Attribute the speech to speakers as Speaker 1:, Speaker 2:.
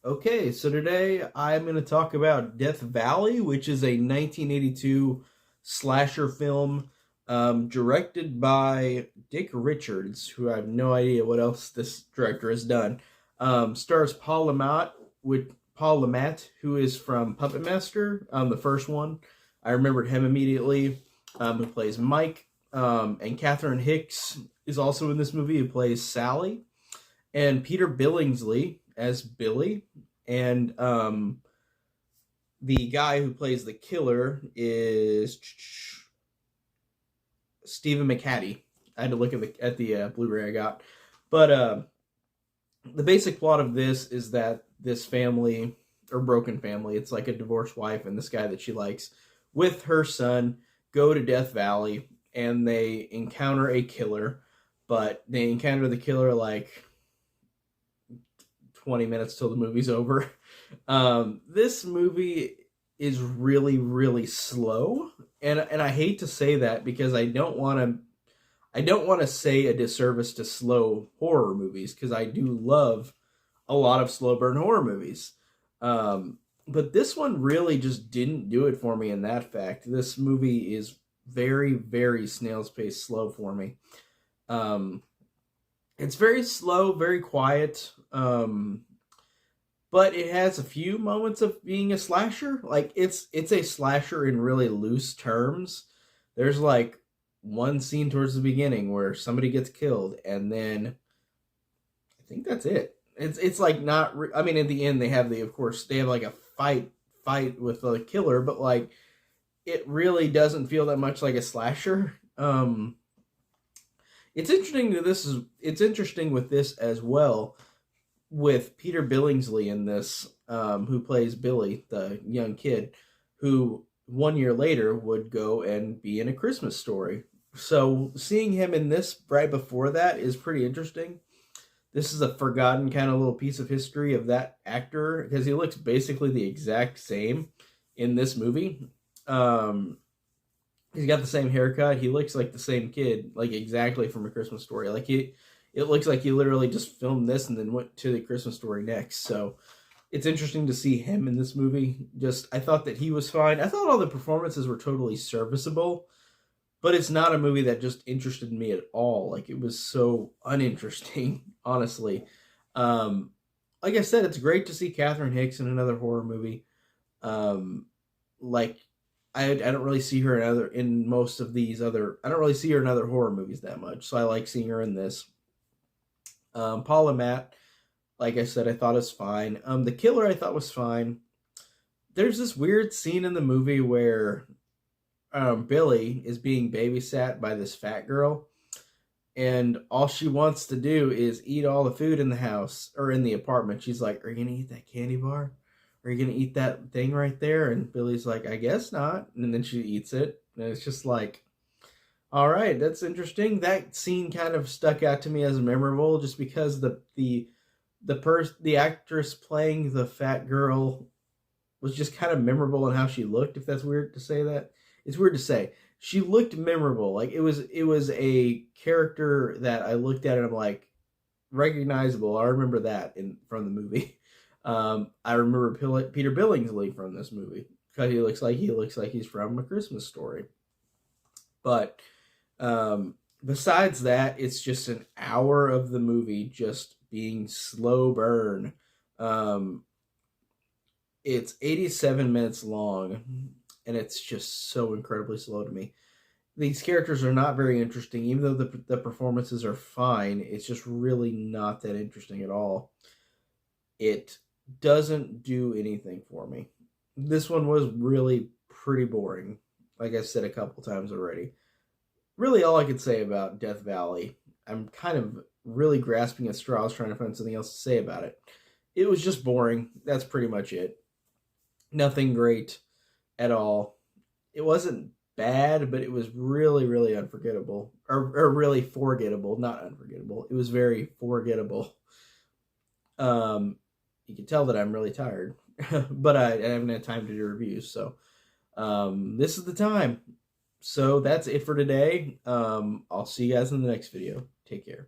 Speaker 1: Okay, so today I'm going to talk about Death Valley, which is a 1982 slasher film directed by Dick Richards, who I have no idea what else this director has done. Stars Paul Lamont, who is from Puppet Master, the first one. I remembered him immediately, who plays Mike. And Catherine Hicks is also in this movie, who plays Sally. And Peter Billingsley as Billy, and the guy who plays the killer is Stephen McHattie. I had to look at the Blu-ray I got, but the basic plot of this is that this family or broken family, it's like a divorced wife and this guy that she likes, with her son, go to Death Valley and they encounter a killer, but they encounter the killer like 20 minutes till the movie's over. This movie is really, really slow, and I hate to say that because I don't want to say a disservice to slow horror movies because I do love a lot of slow burn horror movies. But this one really just didn't do it for me in that fact. This movie is very, very snail's pace slow for me. Um, it's very slow, very quiet. But it has a few moments of being a slasher. Like it's a slasher in really loose terms. There's like one scene towards the beginning where somebody gets killed, and then I think that's it. It's like not. I mean, at the end they have of course they have like a fight with the killer, but like it really doesn't feel that much like a slasher. It's interesting with this as well, with Peter Billingsley in this, who plays Billy, the young kid, who 1 year later would go and be in A Christmas Story. So seeing him in this right before that is pretty interesting. This is a forgotten kind of little piece of history of that actor because he looks basically the exact same in this movie. Um, he's got the same haircut. He looks like the same kid, like exactly from A Christmas Story. It looks like he literally just filmed this and then went to the Christmas Story next. So it's interesting to see him in this movie. Just I thought that he was fine. I thought all the performances were totally serviceable, but it's not a movie that just interested me at all. Like it was so uninteresting, honestly. Um, like I said, it's great to see Catherine Hicks in another horror movie. Um, like I don't really see her in most of these other. I don't really see her in other horror movies that much. So I like seeing her in this. Paul and Matt, like I said, I thought was fine. The killer I thought was fine. There's this weird scene in the movie where Billy is being babysat by this fat girl, and all she wants to do is eat all the food in the house or in the apartment. She's like, "Are you gonna eat that candy bar? Are you gonna eat that thing right there?" And Billy's like, "I guess not." And then she eats it, and it's just like, all right, that's interesting. That scene kind of stuck out to me as memorable, just because the actress playing the fat girl was just kind of memorable in how she looked. If that's weird to say that, it's weird to say. She looked memorable. Like it was a character that I looked at and I'm like recognizable. I remember that from the movie. I remember Peter Billingsley from this movie because he looks like he's from A Christmas Story. But besides that, it's just an hour of the movie just being slow burn. Um, it's 87 minutes long, and it's just so incredibly slow to me. These characters are not very interesting, even though the performances are fine. It's just really not that interesting at all. It doesn't do anything for me. This one was really pretty boring, like I said a couple times already. Really all I could say about Death Valley. I'm kind of really grasping at straws trying to find something else to say about it. It was just boring. That's pretty much it. Nothing great at all. It wasn't bad, but it was really, really unforgettable. Or really forgettable, not unforgettable. It was very forgettable. Um, you can tell that I'm really tired, but I haven't had time to do reviews, so this is the time. So that's it for today. I'll see you guys in the next video. Take care.